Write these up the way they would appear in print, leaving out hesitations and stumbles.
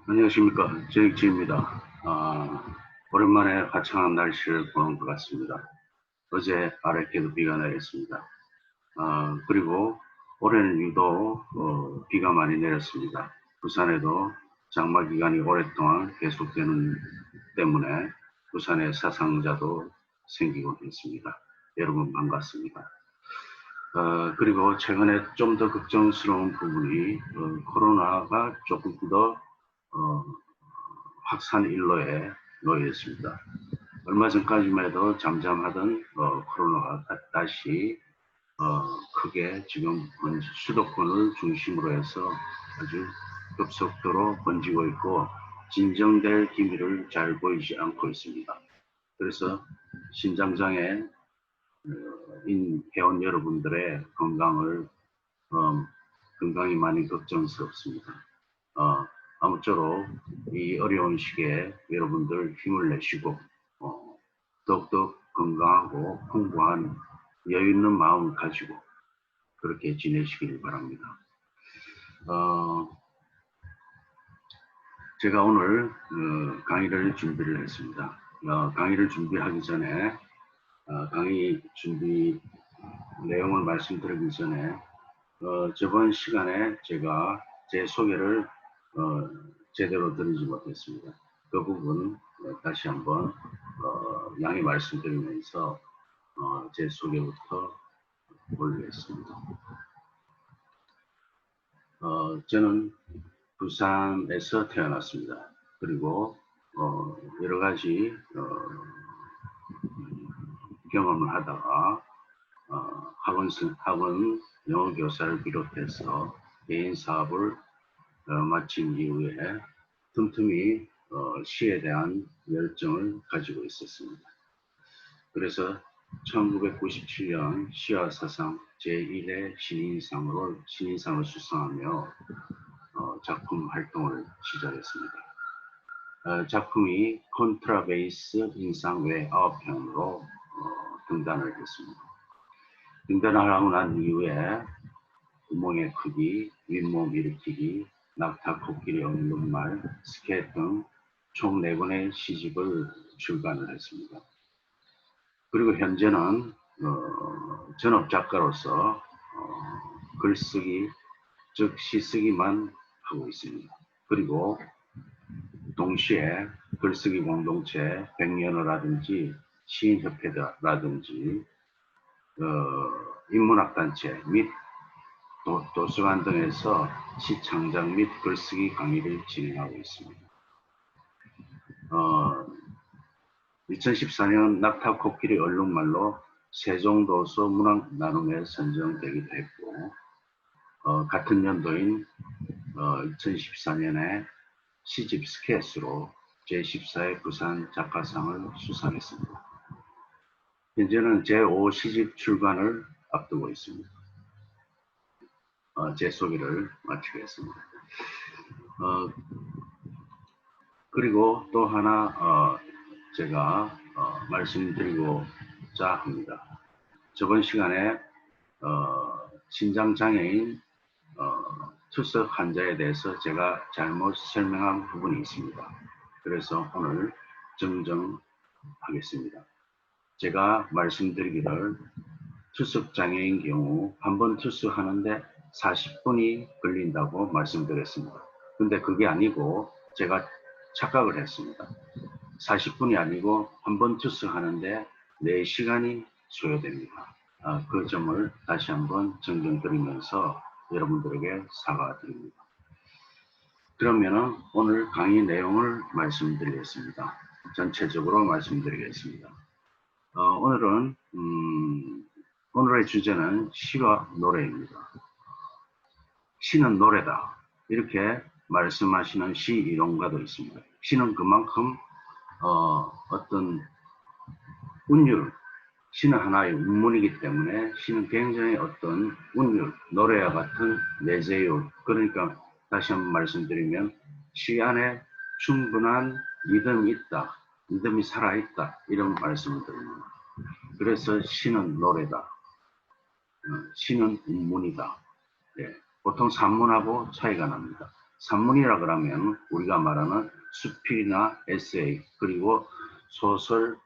안녕하십니까. 제익지입니다. 오랜만에 화창한 날씨를 보는 것 같습니다. 어제 아랫께도 비가 내렸습니다. 그리고 올해는 유독 비가 많이 내렸습니다. 부산에도 장마 기간이 오랫동안 계속되는 때문에 부산에 사상자도 생기고 있습니다. 여러분 반갑습니다. 그리고 최근에 좀 더 걱정스러운 부분이 코로나가 조금 더 확산 일로에 놓여 있습니다. 얼마 전까지만 해도 잠잠하던 코로나가 다시 크게 지금 수도권을 중심으로 해서 아주 급속도로 번지고 있고 진정될 기미를 잘 보이지 않고 있습니다. 그래서 신장장애인 회원 여러분들의 건강이 많이 걱정스럽습니다. 아무쪼록 이 어려운 시기에 여러분들 힘을 내시고 더욱더 건강하고 풍부한 여유 있는 마음을 가지고 그렇게 지내시길 바랍니다. 제가 오늘 강의를 준비를 했습니다. 강의를 준비하기 전에 강의 준비 내용을 말씀드리기 전에 저번 시간에 제가 제 소개를 제대로 드리지 못했습니다. 그 부분 다시 한번 양해 말씀드리면서 제 소개부터 올리겠습니다. 저는 부산에서 태어났습니다. 그리고 여러 가지 경험을 하다가 학원 영어 교사를 비롯해서 개인 사업을 마친 이후에 틈틈이 시에 대한 열정을 가지고 있었습니다. 그래서 1997년 시와 사상 제1회 신인상을 수상하며 작품 활동을 시작했습니다. 작품이 콘트라베이스 인상 외 9편으로 등단을 했습니다. 등단을 하고 난 이후에 구멍의 크기, 윗몸 일으키기, 낙타 코끼리 없는 말, 스케치 등 총 4권의 시집을 출간을 했습니다. 그리고 현재는 전업 작가로서 글쓰기, 즉 시쓰기만 하고 있습니다. 그리고 동시에 글쓰기 공동체 백년어라든지 시인협회라든지 인문학단체 및 도서관 등에서 시창작 및 글쓰기 강의를 진행하고 있습니다. 2014년 낙타 코끼리 얼룩말로 세종도서 문학 나눔에 선정되기도 했고 같은 연도인 2014년에 시집 스케치로 제14회 부산 작가상을 수상했습니다. 현재는 제5 시집 출간을 앞두고 있습니다. 제 소개를 마치겠습니다. 그리고 또 하나 제가 말씀드리고자 합니다. 저번 시간에 신장장애인 투석 환자에 대해서 제가 잘못 설명한 부분이 있습니다. 그래서 오늘 정정하겠습니다. 제가 말씀드리기를 투석장애인 경우 한 번 투석하는데 40분이 걸린다고 말씀드렸습니다. 근데 그게 아니고 제가 착각을 했습니다. 40분이 아니고 한 번 투석하는데 4시간이 소요됩니다. 그 점을 다시 한번 정정드리면서 여러분들에게 사과드립니다. 그러면 오늘 강의 내용을 말씀드리겠습니다. 전체적으로 말씀드리겠습니다. 오늘의 주제는 시와 노래입니다. 시는 노래다. 이렇게 말씀하시는 시 이론가도 있습니다. 시는 그만큼 어떤 운율, 시는 하나의 운문이기 때문에 시는 굉장히 어떤 운율, 노래와 같은 내재율, 그러니까 다시 한번 말씀드리면 시 안에 충분한 리듬이 있다, 리듬이 살아있다, 이런 말씀을 드립니다. 그래서 시는 노래다, 시는 운문이다. 예, 보통 산문하고 차이가 납니다. 산문이라 그러면 우리가 말하는 수필이나 에세이, 그리고 소설,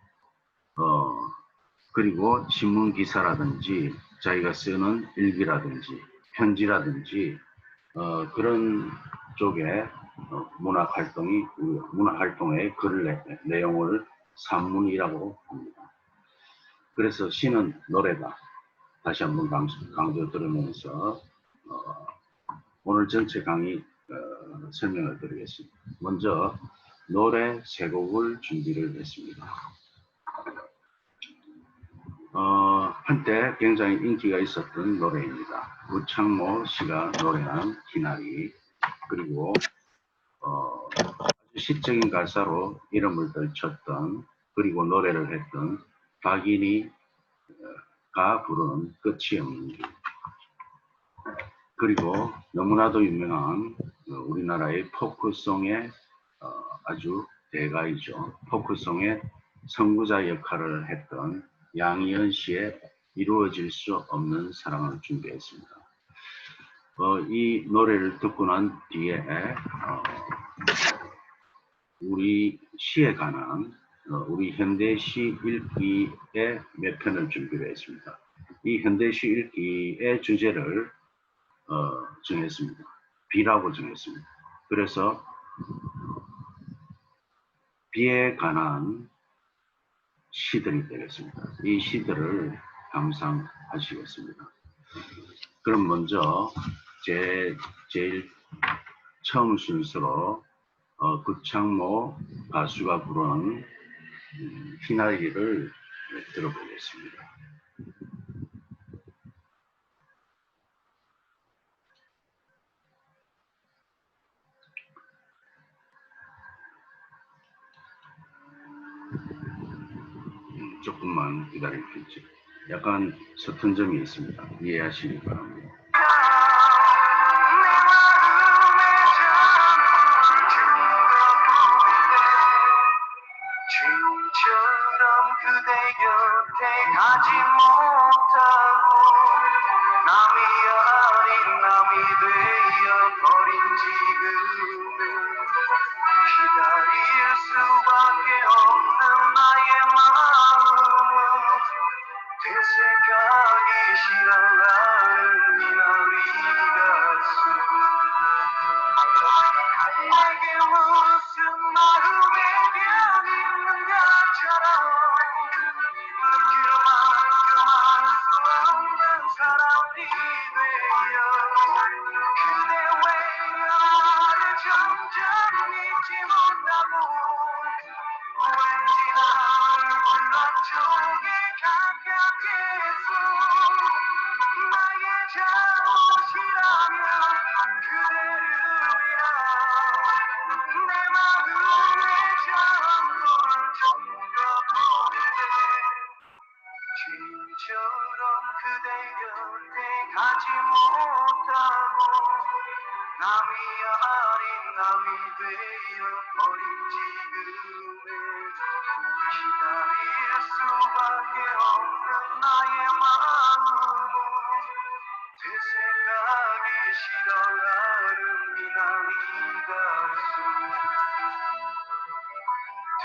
그리고 신문 기사라든지 자기가 쓰는 일기라든지 편지라든지 그런 쪽에 문학 활동의 내용을 산문이라고 합니다. 그래서 시는 노래다. 다시 한번 강조 들으면서 오늘 전체 강의 설명을 드리겠습니다. 먼저 노래 세 곡을 준비를 했습니다. 한때 굉장히 인기가 있었던 노래입니다. 우창모 씨가 노래한 기나리, 그리고 아주 시적인 가사로 이름을 떨쳤던, 그리고 노래를 했던 박인희가 부르는 끝이 없는 길, 그리고 너무나도 유명한 우리나라의 포크송의 아주 대가이죠. 포크송의 선구자 역할을 했던 양희은 씨의 이루어질 수 없는 사랑을 준비했습니다. 이 노래를 듣고 난 뒤에 우리 시에 관한 우리 현대시 읽기의 몇 편을 준비를 했습니다. 이 현대시 읽기의 주제를 정했습니다. 비라고 정했습니다. 그래서 비에 관한 시들이 되겠습니다. 이 시들을 감상하시겠습니다. 그럼 먼저 제일 처음 순서로 구창모 가수가 부른 희나리를 들어보겠습니다. 조금만 기다리십시오. 약간 서툰 점이 있습니다. 이해하시기 바랍니다. 주처럼 그대 곁에 가지 못하고 남이 아닌 남이 되어버린 지금은 기다릴 수밖에 없는 나의 마음은 되새가기 싫어하는 이나리 가슴 내게 무슨 마음의 병이 있는 것처럼 그만큼 알 수 없는 사람이 되어 그대 왜 나를 점점 잊지 못하고 왠지 나를 불러 쪽에 가깝게 했어 나의 잘못이라면 그대를 위한 내 마음의 전부를 던져보는데 지금처럼 그대 곁에 가지 못하고 남이 아닌 남이 되어버린 지금에 기다릴 수밖에 없는 나의 마음은 되새가기 싫어하는 이나리 가슴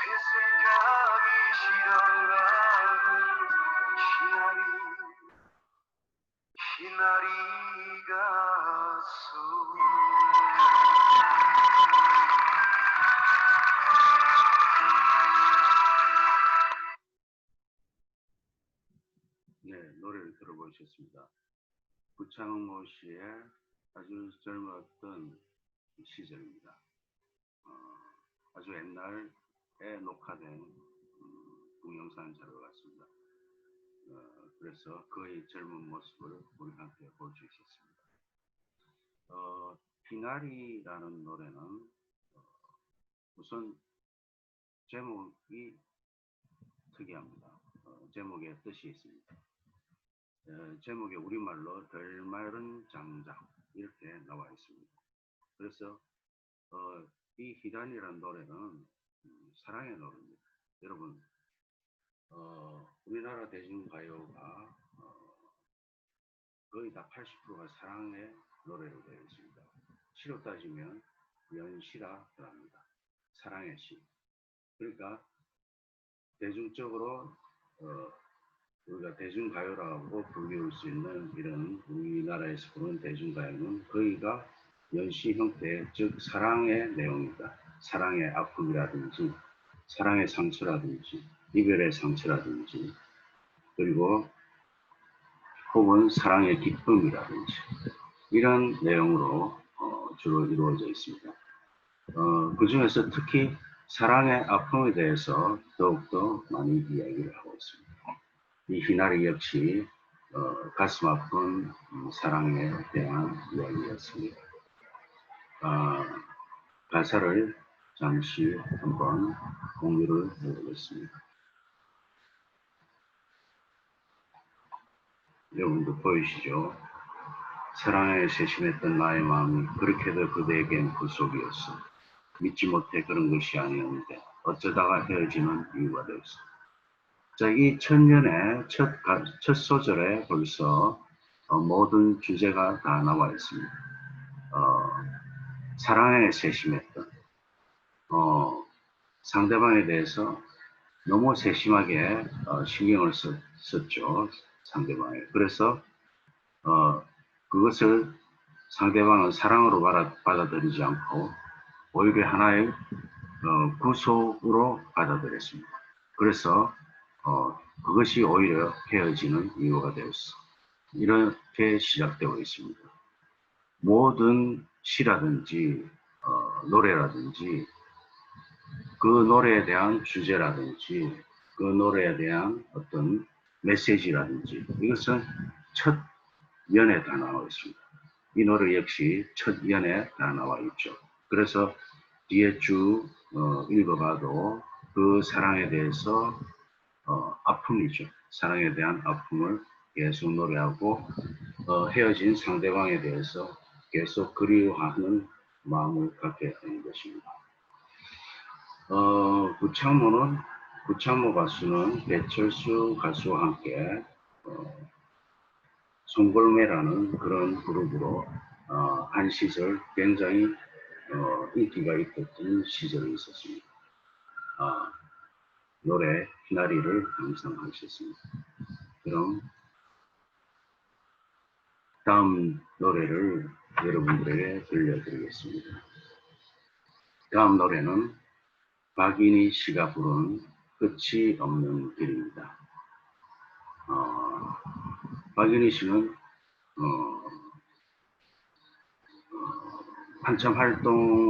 되새가기 싫어하는 희나리 가슴 네, 노래를 들어보셨습니다. 구창모 씨의 아주 젊었던 시절입니다. 아주 옛날에 녹화된 동영상 자료 같습니다. 그래서 그의 젊은 모습을 우리 함께 볼 수 있었습니다. 비나리라는 노래는 우선 제목이 특이합니다. 제목에 뜻이 있습니다. 제목에 우리말로 덜 마른 장작 이렇게 나와 있습니다. 그래서 이 희단이라는 노래는 사랑의 노래입니다. 여러분 우리나라 대중가요가 거의 다 80%가 사랑의 노래로 되어 있습니다. 시로 따지면 연시라 합니다. 사랑의 시. 그러니까 대중적으로 우리가 대중가요라고 불리울 수 있는 이런 우리나라에서 부르는 대중가요는 거의가 연시 형태, 즉 사랑의 내용이다. 사랑의 아픔이라든지 사랑의 상처라든지 이별의 상처라든지 그리고 혹은 사랑의 기쁨이라든지 이런 내용으로 주로 이루어져 있습니다. 그 중에서 특히 사랑의 아픔에 대해서 더욱더 많이 이야기를 하고 있습니다. 이 희나리 역시 가슴 아픈 사랑에 대한 이야기였습니다. 가사를 잠시 한번 공유를 해보겠습니다. 여러분도 보이시죠? 사랑에 세심했던 나의 마음이 그렇게도 그대에겐 불속이었어. 믿지 못해 그런 것이 아니었는데 어쩌다가 헤어지는 이유가 되었어. 자, 이 천년의 첫 소절에 벌써 모든 주제가 다 나와 있습니다. 사랑에 세심했던 상대방에 대해서 너무 세심하게 신경을 썼죠. 상대방에. 그래서 그것을 상대방은 사랑으로 받아들이지 않고 오히려 하나의 구속으로 받아들였습니다. 그래서 그것이 오히려 헤어지는 이유가 되었어. 이렇게 시작되고 있습니다. 모든 시라든지 노래라든지 그 노래에 대한 주제라든지 그 노래에 대한 어떤 메시지라든지 이것은 첫 연에 다 나와 있습니다. 이 노래 역시 첫 연에 다 나와 있죠. 그래서 뒤에 쭉 읽어봐도 그 사랑에 대해서 아픔이죠. 사랑에 대한 아픔을 계속 노래하고 헤어진 상대방에 대해서 계속 그리워하는 마음을 갖게 되는 것입니다. 구창모 가수는 배철수 가수와 함께 송골매라는 그런 그룹으로 한 시절 굉장히 인기가 있었던 시절이 있었습니다. 노래 희나리를 항상 하셨습니다. 그럼 다음 노래를 여러분들에게 들려드리겠습니다. 다음 노래는 박인희 씨가 부른 끝이 없는 길입니다. 박인희 씨는 한참 활동할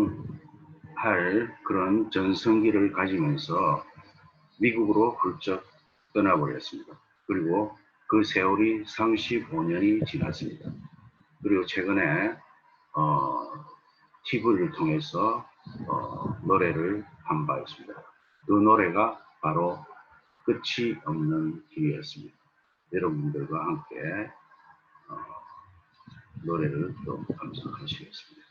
그런 전성기를 가지면서 미국으로 훌쩍 떠나버렸습니다. 그리고 그 세월이 35년이 지났습니다. 그리고 최근에 TV를 통해서 노래를 한 바 있습니다. 그 노래가 바로 끝이 없는 길이었습니다. 여러분들과 함께 노래를 또 감상하시겠습니다.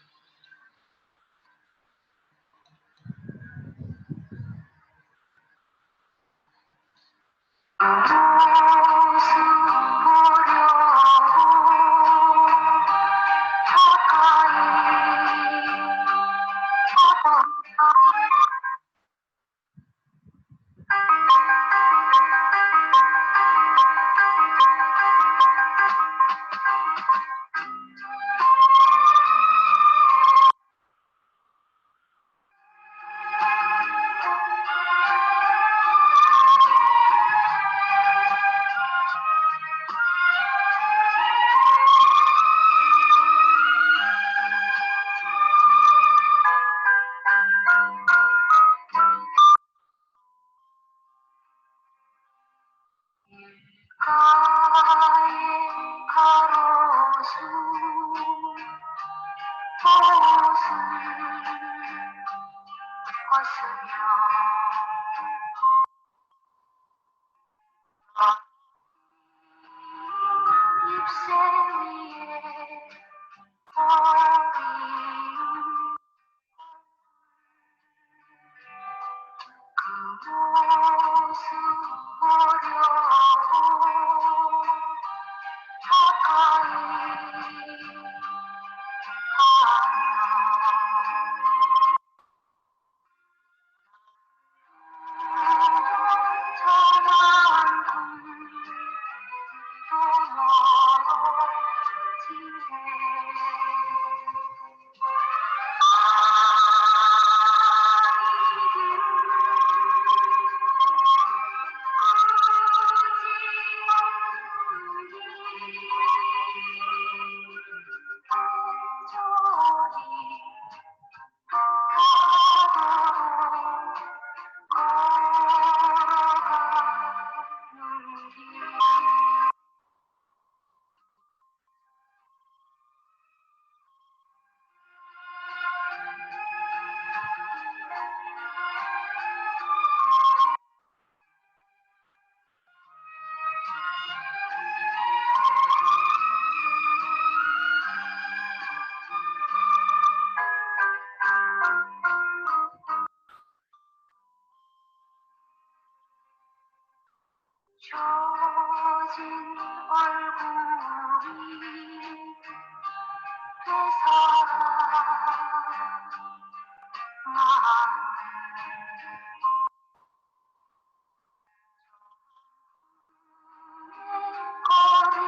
펴진 얼굴이 되살아 거리를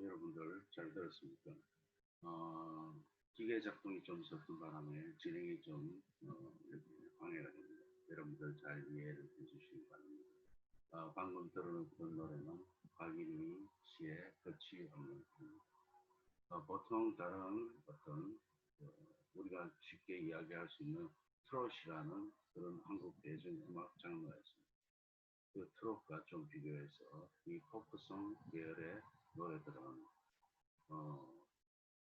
여러분들 잘 들었습니까? 기계 작동이 좀 섰던 바람에 진행이 좀 방해가 됩니다. 여러분들 잘 이해를 해주시기 바랍니다. 방금 들었던 노래는 박인희 씨의 끝이 없는 꿈. 보통 다른 어떤 우리가 쉽게 이야기할 수 있는 트롯이라는 그런 한국 대중음악 장르가 있습니다. 그 트롯과 좀 비교해서 이 포크송 계열의 노래들은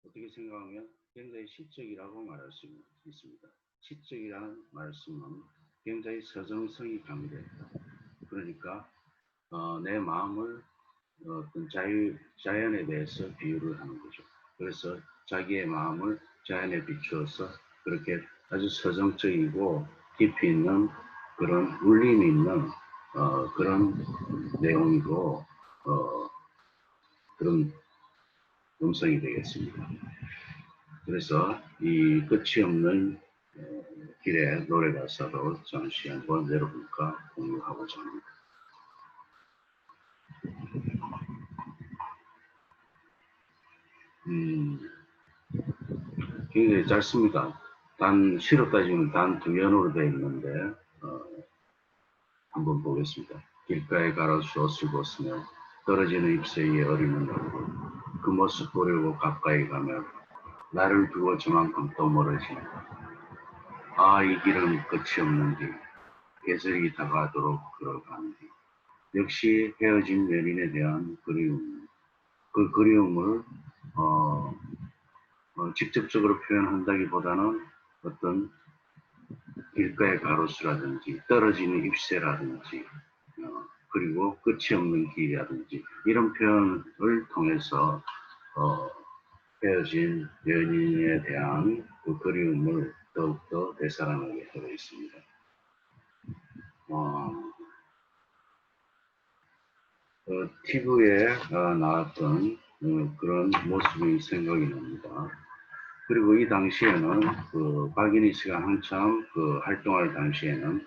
어떻게 생각하면 굉장히 시적이라고 말할 수 있습니다. 시적이라는 말씀은 굉장히 서정성이 가미됩니다. 그러니까 내 마음을 어떤 자연에 대해서 비유를 하는 거죠. 그래서 자기의 마음을 자연에 비추어서 그렇게 아주 서정적이고 깊이 있는 그런 울림이 있는 그런 내용이고 그런 음성이 되겠습니다. 그래서 이 끝이 없는 길의 노래 가사로 잠시 한번 여러분과 공유하고자 합니다. 굉장히 짧습니다. 시로 따지면 단 2연으로 되어 있는데 한번 보겠습니다. 길가에 가로수 옷을 벗으며 떨어지는 잎새 위에 어리는 얼굴 그 모습 보려고 가까이 가면 나를 두고 저만큼 또 멀어진다. 이 길은 끝이 없는 길 계절이 다가도록 걸어가는 길 역시 헤어진 연인에 대한 그리움 그 그리움을 직접적으로 표현한다기보다는 어떤 길가의 가로수라든지 떨어지는 잎새라든지 그리고 끝이 없는 길이라든지 이런 표현을 통해서 헤어진 연인에 대한 그 그리움을 더욱더 되살아나게 하고 있습니다. TV에 나왔던 그런 모습이 생각이 납니다. 그리고 이 당시에는 박인희 씨가 한참 활동할 당시에는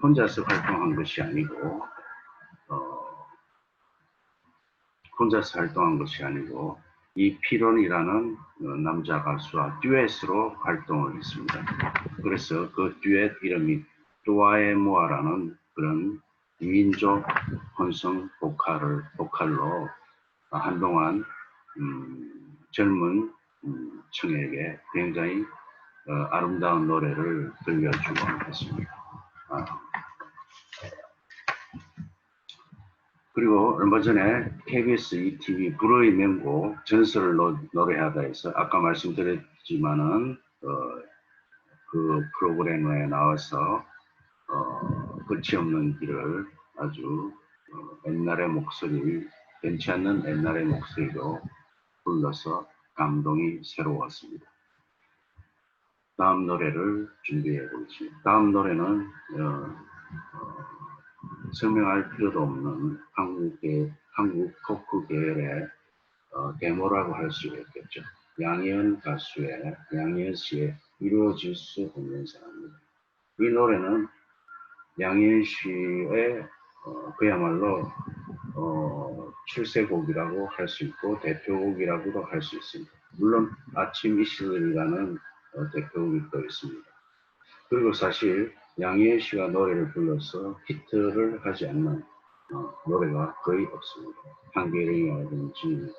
혼자서 활동한 것이 아니고 이 피론이라는 남자 가수와 듀엣으로 활동을 했습니다. 그래서 그 듀엣 이름이 뚜아에모아라는 그런 민족 혼성 보컬로 한동안 젊은 층에게 굉장히 아름다운 노래를 들려주고 했습니다. 그리고 얼마 전에 KBS ETV 불어의 명곡 전설을 노래하다 해서 아까 말씀드렸지만은 그 프로그램에 나와서 끝이 없는 길을 아주 옛날의 목소리 괜찮은 옛날의 목소리로 불러서 감동이 새로웠습니다. 다음 노래를 준비해 보겠습니다. 다음 노래는 설명할 필요도 없는 한국 포크 계열의 데모라고 할 수 있겠죠. 양희은 씨의 이루어질 수 없는 사랑입니다. 이 노래는 양희은 씨의 그야말로 출세곡이라고 할 수 있고 대표곡이라고도 할 수 있습니다. 물론 아침 이슬이라는 대표곡이 또 있습니다. 그리고 사실 양희은 씨가 노래를 불러서 히트를 하지 않는 노래가 거의 없습니다. 한계령이라든지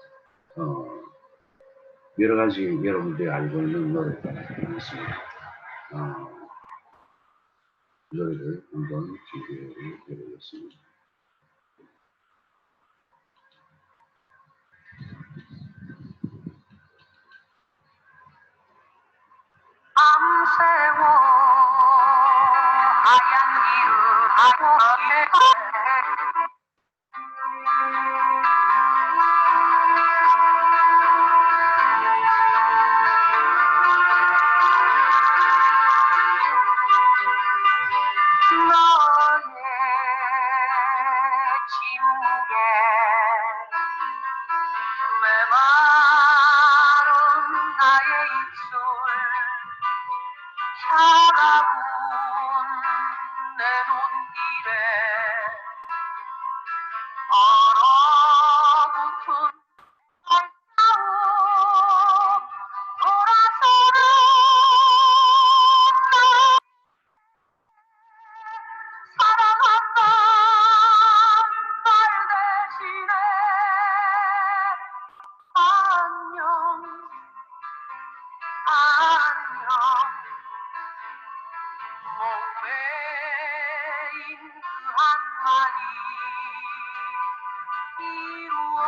여러 가지 여러분들이 알고 있는 노래가 있습니다. 노래를 한번 준비해 보겠습니다. 밤새워 하얀 길을 가고 너의 침묵에 메마른 나의 입술 차가운 내 눈길에 얼어붙은 발자국 돌아서는 사랑한다 말 대신에 안녕 안녕 몽매인 그 한마디 이루어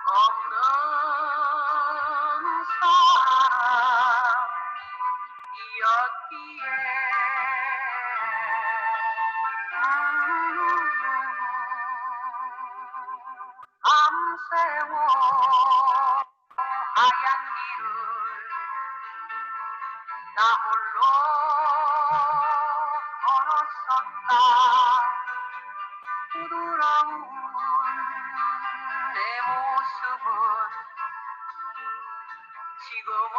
없는 사랑이었기에 밤새워 하얀 길을 나 홀로 걸었었다 부드러운 내 모습은 지금은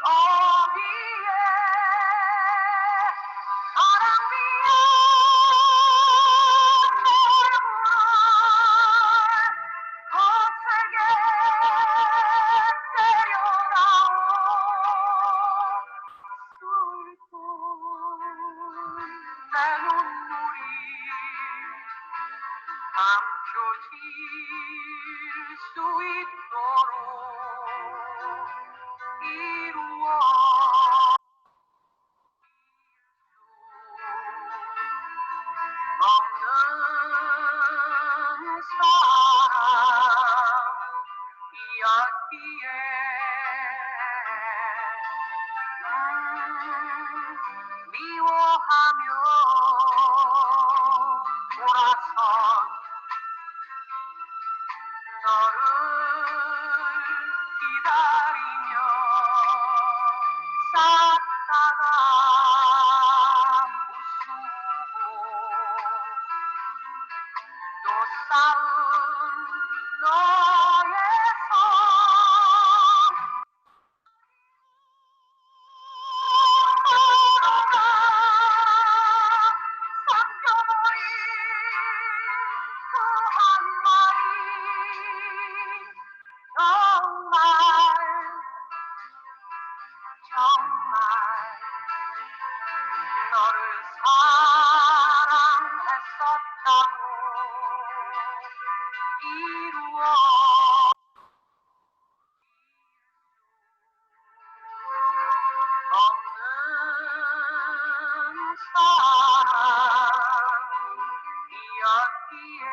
어디에 사랑 위에 얼굴을 거세게 때려다오 슬픈 내 눈물이 감춰질 수 있도록 이루어 없는 사랑이었기에 미워하며 돌아선 너를 기다리며 싹다가 웃고 또 쌓은 너의 손 서로가 섞여버린 그 한마디 정말 정말 너를 사랑했었다고 이루어 없는 사랑이었기에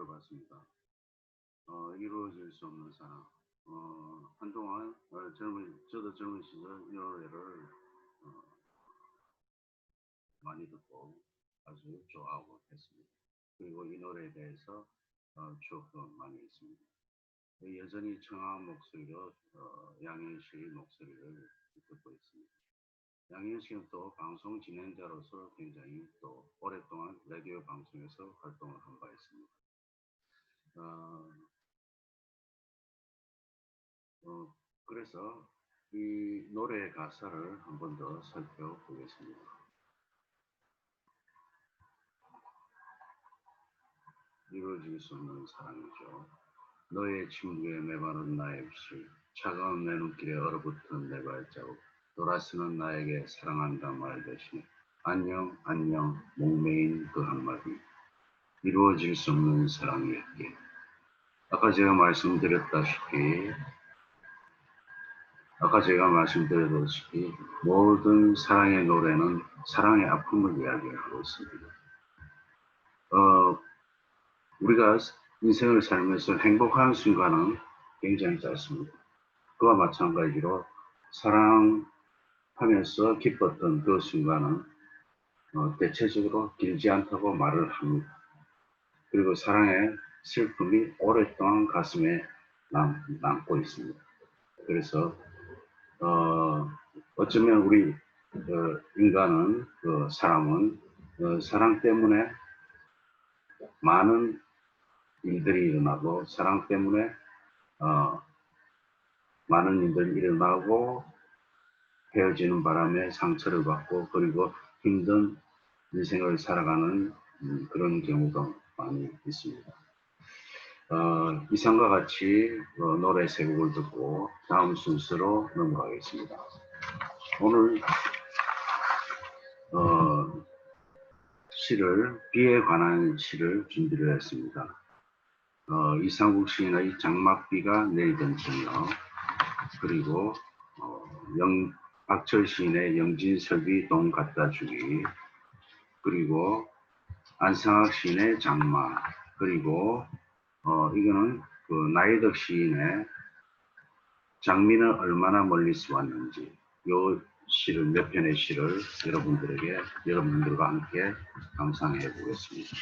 들어봤습니다. 이루어질 수 없는 사랑. 한동안 저도 젊은 시절 이 노래를 많이 듣고 아주 좋아하고 했습니다. 그리고 이 노래에 대해서 추억도 많이 있습니다. 여전히 청아한 목소리로 양현식 목소리를 듣고 있습니다. 양현식은 또 방송 진행자로서 굉장히 또 오랫동안 라디오 방송에서 활동을 한 바 있습니다. 그래서 이 노래의 가사를 한 번 더 살펴보겠습니다. 이루어질 수 없는 사랑이죠. 너의 침구에 메마른 나의 입술, 차가운 내 눈길에 얼어붙은 내 발자국, 돌아서는 나에게 사랑한다 말듯이 안녕 안녕 목매인 그 한마디, 이루어질 수 없는 사랑이었기에. 아까 제가 말씀드렸다시피 모든 사랑의 노래는 사랑의 아픔을 이야기하고 있습니다. 우리가 인생을 살면서 행복한 순간은 굉장히 짧습니다. 그와 마찬가지로 사랑하면서 기뻤던 그 순간은 대체적으로 길지 않다고 말을 합니다. 그리고 사랑의 슬픔이 오랫동안 가슴에 남고 있습니다. 그래서 어쩌면 우리 인간은 사람은 사랑 때문에 많은 일들이 일어나고, 사랑 때문에 많은 일들이 일어나고 헤어지는 바람에 상처를 받고, 그리고 힘든 인생을 살아가는 그런 경우가 많이 있습니다. 이상과 같이 노래 세 곡을 듣고 다음 순서로 넘어가겠습니다. 오늘 비에 관한 시를 준비를 했습니다. 이상국 시인의 장맛비가 내리던 저녁, 그리고 박철 시인의 영진설비 동 갖다 주기, 그리고 안상학 시인의 장마, 그리고 이거는 나이덕 시인의 장미는 얼마나 멀리서 왔는지, 요 시를, 몇 편의 시를 여러분들과 함께 감상해 보겠습니다.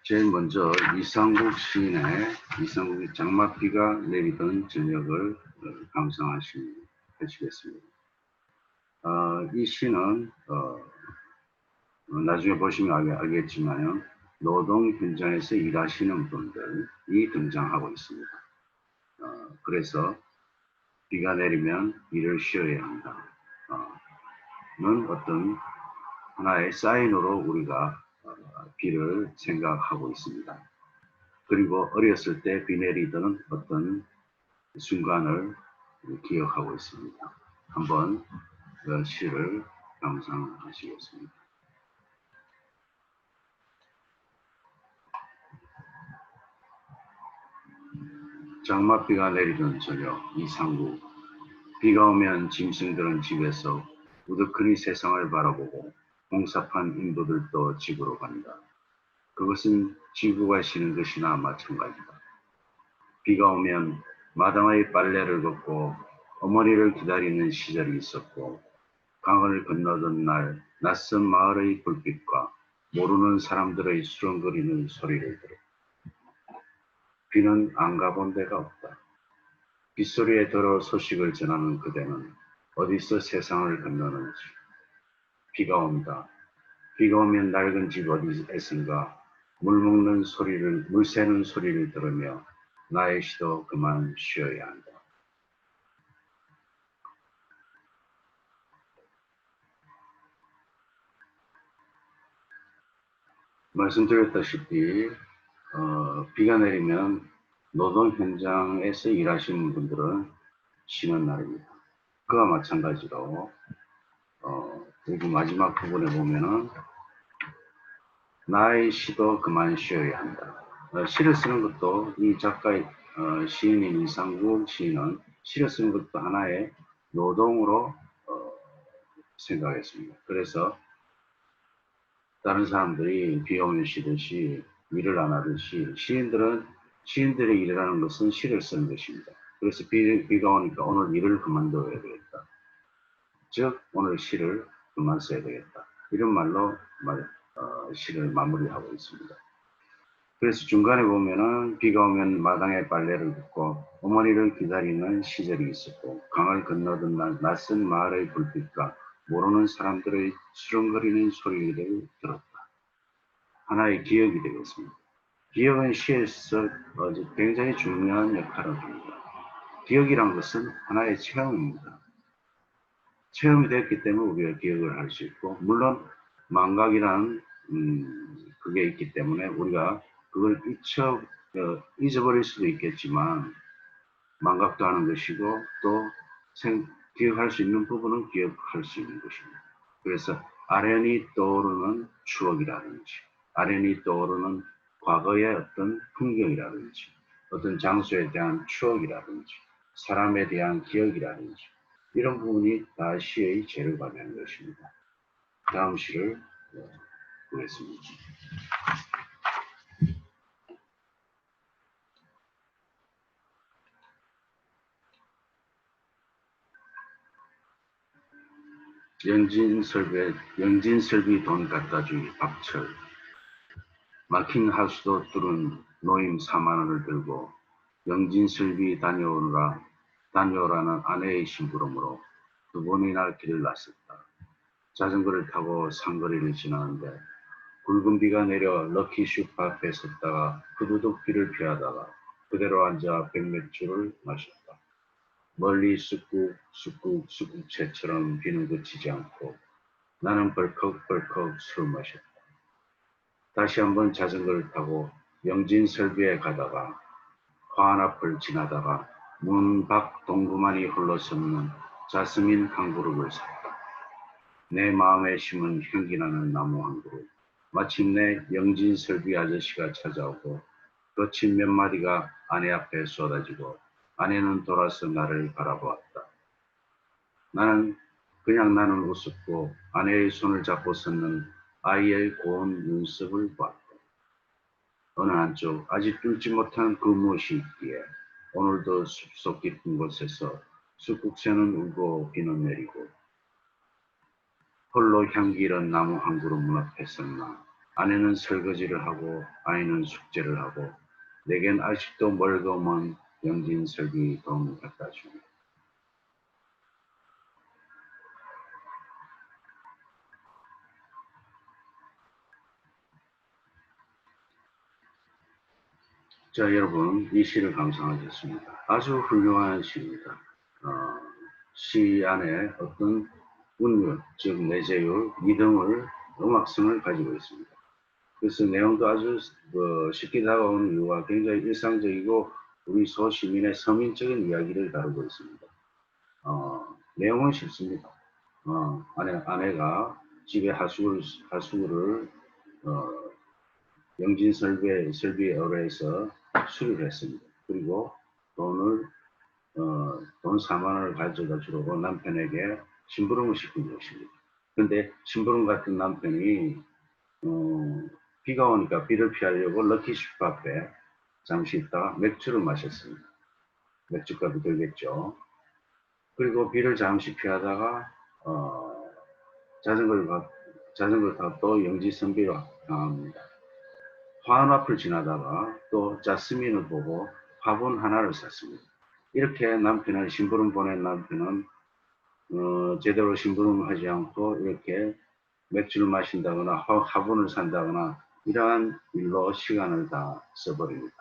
제일 먼저 이상국의 장맛비가 내리던 저녁을 감상하시겠습니다. 이 시는 나중에 보시면 알겠지만 노동 현장에서 일하시는 분들이 등장하고 있습니다. 그래서 비가 내리면 일을 쉬어야 한다. 는 어떤 하나의 사인으로 우리가 비를 생각하고 있습니다. 그리고 어렸을 때 비 내리던 어떤 순간을 기억하고 있습니다. 한번 시를 감상하시겠습니다. 장맛비가 내리던 저녁, 이상국. 비가 오면 짐승들은 집에서 우두커니 세상을 바라보고 공사판 인부들도 집으로 간다. 그것은 지구가 쉬는 것이나 마찬가지다. 비가 오면 마당의 빨래를 걷고 어머니를 기다리는 시절이 있었고, 강을 건너던 날 낯선 마을의 불빛과 모르는 사람들의 수렁거리는 소리를 들어. 비는 안 가본 데가 없다. 빗소리에 들어 소식을 전하는 그대는 어디서 세상을 건너는지. 비가 온다. 비가 오면 낡은 집 어디에선가 물 새는 소리를 들으며 나의 시도 그만 쉬어야 한다. 말씀드렸다시피 비가 내리면 노동 현장에서 일하시는 분들은 쉬는 날입니다. 그와 마찬가지로 여기 마지막 부분에 보면은 나의 시도 그만 쉬어야 한다. 시를 쓰는 것도 이 작가의 시인인 이상국 시인은 시를 쓰는 것도 하나의 노동으로 생각했습니다. 그래서 다른 사람들이 비 오면 쉬듯이 일을 안 하듯이 시인들의 일이라는 것은 시를 쓰는 것입니다. 그래서 비가 오니까 오늘 일을 그만둬야 되겠다. 즉 오늘 시를 그만 써야 되겠다. 이런 말로 시를 마무리하고 있습니다. 그래서 중간에 보면은 비가 오면 마당에 빨래를 붓고 어머니를 기다리는 시절이 있었고 강을 건너던 날 낯선 마을의 불빛과 모르는 사람들의 수렁거리는 소리를 들었다. 하나의 기억이 되겠습니다. 기억은 시에서 굉장히 중요한 역할을 합니다. 기억이란 것은 하나의 체험입니다. 체험이 됐기 때문에 우리가 기억을 할 수 있고, 물론 망각이라는 그게 있기 때문에 우리가 그걸 잊어버릴 수도 있겠지만 망각도 하는 것이고 또 기억할 수 있는 부분은 기억할 수 있는 것입니다. 그래서 아련히 떠오르는 추억이라든지 아련히 떠오르는 과거의 어떤 풍경이라든지 어떤 장소에 대한 추억이라든지 사람에 대한 기억이라든지 이런 부분이 다 시의 재료가 되는 것입니다. 다음 시를 보겠습니다. 영진설비 돈 갖다주기 박철. 막힌 하수도 뚫은 노임 4만 원을 들고 영진설비 다녀오라는 아내의 심부름으로 두 번이나 길을 났었다. 자전거를 타고 상거리를 지나는데 굵은 비가 내려 럭키슈프 앞에 섰다가 후두둑 비를 피하다가 그대로 앉아 백맥주를 마셨다. 멀리 쑥국새처럼 비는 그치지 않고 나는 벌컥벌컥 술을 마셨다. 다시 한번 자전거를 타고 영진설비에 가다가 화환 앞을 지나다가 문 밖 동그만이 홀로서는 자스민 한 그룹을 샀다. 내 마음에 심은 향기나는 나무 한 그룹. 마침내 영진설비 아저씨가 찾아오고 거친 몇 마디가 아내 앞에 쏟아지고 아내는 돌아서 나를 바라보았다. 나는 웃었고 아내의 손을 잡고 섰는 아이의 고운 눈썹을 보았다. 어느 한쪽 아직 뚫지 못한 그 무엇이 있기에 오늘도 숲속 깊은 곳에서 쑥국새는 울고 비는 내리고 홀로 향기 이른 나무 한 그룹 문 앞에 섰나 아내는 설거지를 하고 아이는 숙제를 하고 내겐 아직도 멀고 먼 영진설비 돈 갖다 주니. 자, 여러분, 이 시를 감상하셨습니다. 아주 훌륭한 시입니다. 시 안에 어떤 운율, 즉 내재율, 리듬을, 음악성을 가지고 있습니다. 그래서 내용도 아주 쉽게 다가오는 이유가 굉장히 일상적이고 우리 소시민의 서민적인 이야기를 다루고 있습니다. 내용은 쉽습니다. 아내가 집에 하수구를 영진설비 어뢰에서 수리를 했습니다. 그리고 돈 4만 원을 가져다 주려고 남편에게 심부름을 시킨 것입니다. 그런데 심부름 같은 남편이 비가 오니까 비를 피하려고 럭키슈프 앞에 잠시 있다가 맥주를 마셨습니다. 맥주값이 들겠죠. 그리고 비를 잠시 피하다가 자전거를 타고 또 영진설비로 향합니다. 화환 앞을 지나다가 또 자스민을 보고 화분 하나를 샀습니다. 이렇게 남편은 심부름 보낸 남편은 제대로 심부름을 하지 않고 이렇게 맥주를 마신다거나 화분을 산다거나 이러한 일로 시간을 다 써버립니다.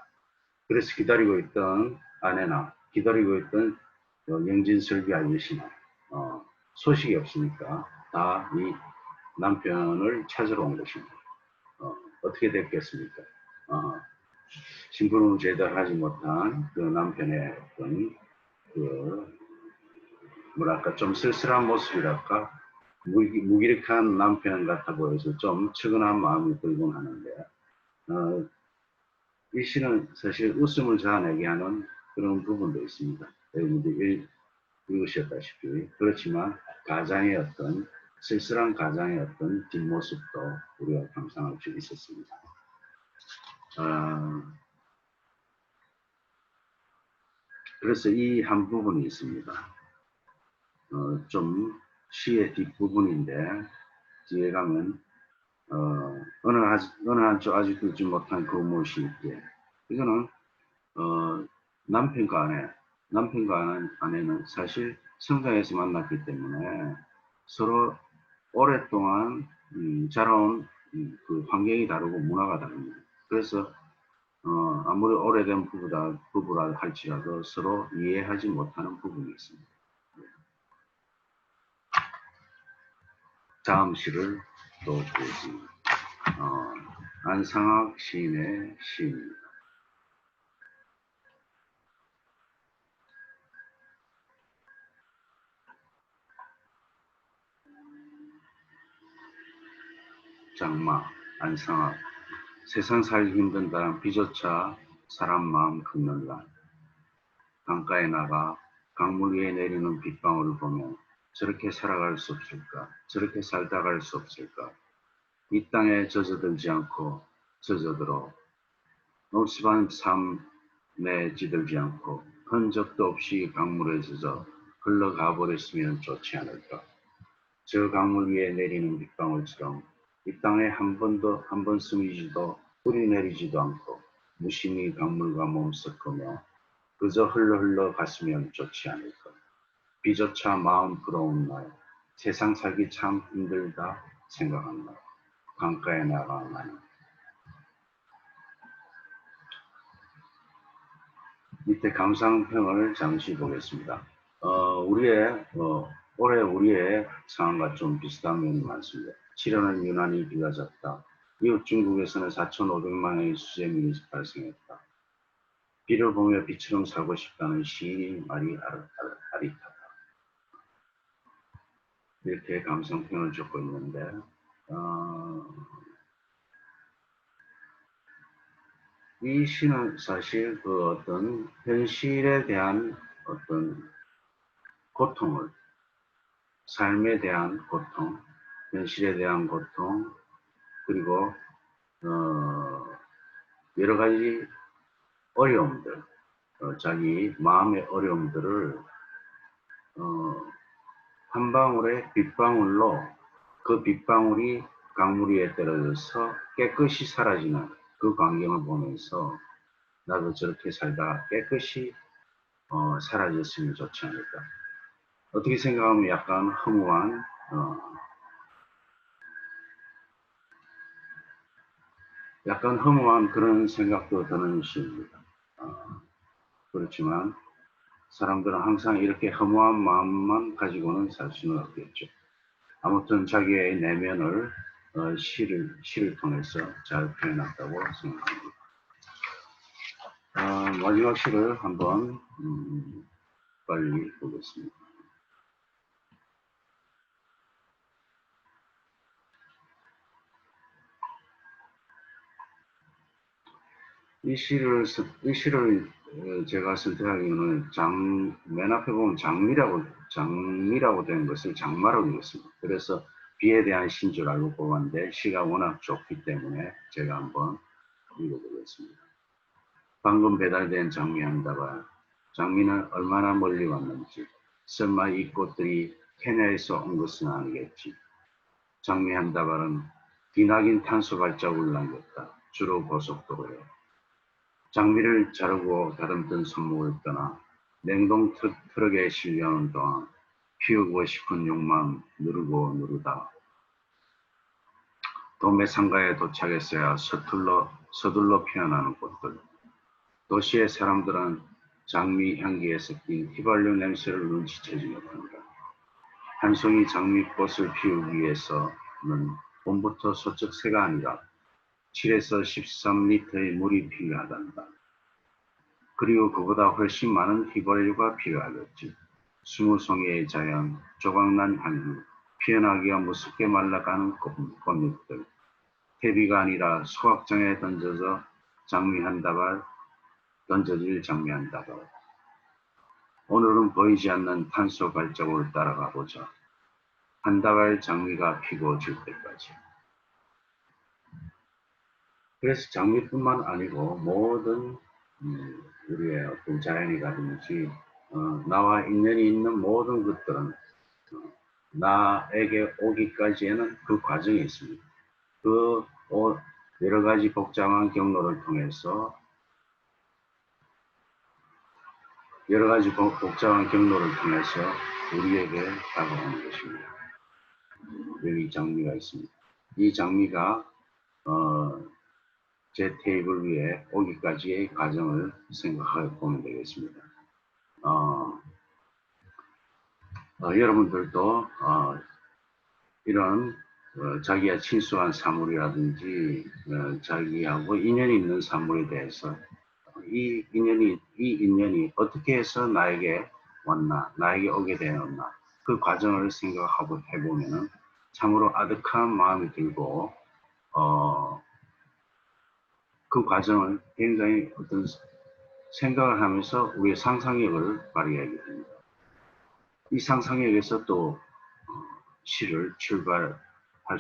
그래서 기다리고 있던 아내나 기다리고 있던 영진설비 아저씨나 소식이 없으니까 다 이 남편을 찾으러 온 것입니다. 어떻게 됐겠습니까? 심부름을 제대로 하지 못한 그 남편의 어떤 좀 쓸쓸한 모습이랄까 무기력한 남편 같아 보여서 좀 측은한 마음이 들곤 하는데 이 시는 사실 웃음을 자아내게 하는 그런 부분도 있습니다. 여러분들이 읽으셨다시피 그렇지만 가장의 어떤 쓸쓸한 가장의 어떤 뒷모습도 우리가 감상할 수 있었습니다. 그래서 이 한 부분이 있습니다. 좀 시의 뒷부분인데 뒤에 가면 어느 한쪽 아직 듣지 못한 그 무엇이 있게. 이거는 남편과 아내는 사실 성당에서 만났기 때문에 서로 오랫동안 자라온 그 환경이 다르고 문화가 다릅니다. 그래서 아무리 오래된 부부라 할지라도 서로 이해하지 못하는 부분이 있습니다. 다음 시를 또 보겠습니다. 안상학 시인의 시입니다. 장마, 안상학. 세상 살기 힘든 날 비조차 사람 마음 긁는 날. 강가에 나가 강물 위에 내리는 빗방울을 보며 저렇게 살아갈 수 없을까? 저렇게 살다 갈 수 없을까? 이 땅에 젖어들지 않고 젖어들어 녹습한 삶에 찌들지 않고 흔적도 없이 강물에 젖어 흘러가 버렸으면 좋지 않을까? 저 강물 위에 내리는 빗방울처럼 이 땅에 한 번 스미지도 뿌리 내리지도 않고 무심히 강물과 몸 섞으며 그저 흘러 갔으면 좋지 않을까. 비조차 마음 부러운 날, 세상 살기 참 힘들다 생각한 날, 강가에 나가 나는. 밑에 감상평을 잠시 보겠습니다. 올해 우리의 상황과 좀 비슷한 면이 많습니다. 7월은 유난히 비가 잦다. 이웃 중국에서는 4,500만 원의 수재민이 발생했다. 비를 보며 비처럼 살고 싶다는 시인의 말이 아릿하다. 이렇게 감상평을 적고 있는데, 이 시는 사실 그 어떤 현실에 대한 어떤 고통을, 삶에 대한 고통, 현실에 대한 고통, 그리고 여러 가지 어려움들, 자기 마음의 어려움들을 한 방울의 빗방울로 그 빗방울이 강물 위에 떨어져서 깨끗이 사라지는 그 광경을 보면서 나도 저렇게 살다가 깨끗이 사라졌으면 좋지 않을까. 어떻게 생각하면 약간 허무한 그런 생각도 드는 시입니다. 그렇지만 사람들은 항상 이렇게 허무한 마음만 가지고는 살 수는 없겠죠. 아무튼 자기의 내면을 시를 통해서 잘 표현했다고 생각합니다. 마지막 시를 한번 빨리 보겠습니다. 이 시를 제가 선택한 이유는 맨 앞에 보면 장미라고 된 것을 장마라고 읽었습니다. 그래서 비에 대한 시인 줄 알고 뽑았는데 시가 워낙 좋기 때문에 제가 한번 읽어보겠습니다. 방금 배달된 장미 한 다발. 장미는 얼마나 멀리 왔는지, 설마 이 꽃들이 케냐에서 온 것은 아니겠지. 장미 한 다발은 기나긴 탄소 발자국을 남겼다. 주로 고속도로에. 장미를 자르고 다듬던 손목을 떠나 냉동 트럭에 실려오는 동안 피우고 싶은 욕망 누르다. 도매 상가에 도착했어야 서둘러 피어나는 꽃들. 도시의 사람들은 장미 향기에 섞인 휘발유 냄새를 눈치채지 못한다. 한 송이 장미꽃을 피우기 위해서는 봄부터 소쩍 새가 아니라 7에서 13리터의 물이 필요하단다. 그리고 그보다 훨씬 많은 휘발유가 필요하겠지. 20송이의 자연, 조각난 향기, 피어나기가 무섭게 말라가는 꽃잎들. 퇴비가 아니라 소각장에 던져질 장미 한 다발. 오늘은 보이지 않는 탄소 발자국을 따라가 보자. 한 다발 장미가 피고 질 때까지. 그래서 장미뿐만 아니고 모든 우리의 어떤 자연이라든지 나와 인연이 있는 모든 것들은 나에게 오기까지에는 그 과정이 있습니다. 그 여러 가지 복잡한 경로를 통해서 우리에게 다가오는 것입니다. 여기 장미가 있습니다. 이 장미가 제 테이블 위에 오기까지의 과정을 생각해 보면 되겠습니다. 여러분들도 이런 자기와 친숙한 사물이라든지 자기하고 인연이 있는 사물에 대해서 이 인연이 어떻게 해서 나에게 왔나, 나에게 오게 되었나, 그 과정을 생각하고 해보면은 참으로 아득한 마음이 들고 그 과정을 굉장히 어떤 생각을 하면서 우리의 상상력을 발휘하게 됩니다. 이 상상력에서 또 시를 출발할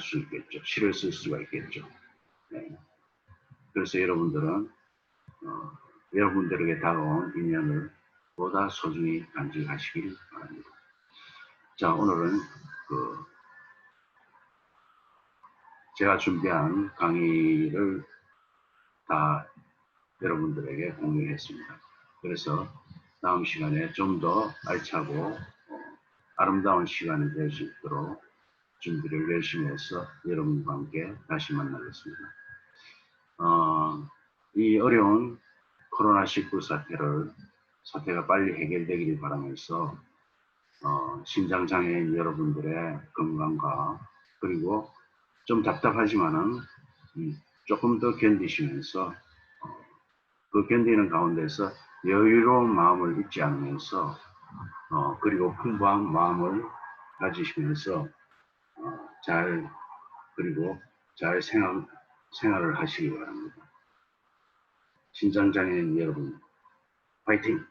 수 있겠죠. 시를 쓸 수가 있겠죠. 네. 그래서 여러분들은 여러분들에게 다가온 인연을 보다 소중히 간직하시길 바랍니다. 자, 오늘은 제가 준비한 강의를 다 여러분들에게 공유했습니다. 그래서 다음 시간에 좀 더 알차고 아름다운 시간이 될 수 있도록 준비를 열심히 해서 여러분과 함께 다시 만나겠습니다. 이 어려운 코로나19 사태가 빨리 해결되기를 바라면서 신장장애인 여러분들의 건강과 그리고 좀 답답하지만은 조금 더 견디시면서 그 견디는 가운데서 여유로운 마음을 잊지 않으면서 그리고 풍부한 마음을 가지시면서 잘 생활을 하시기 바랍니다. 신장장애인 여러분, 화이팅!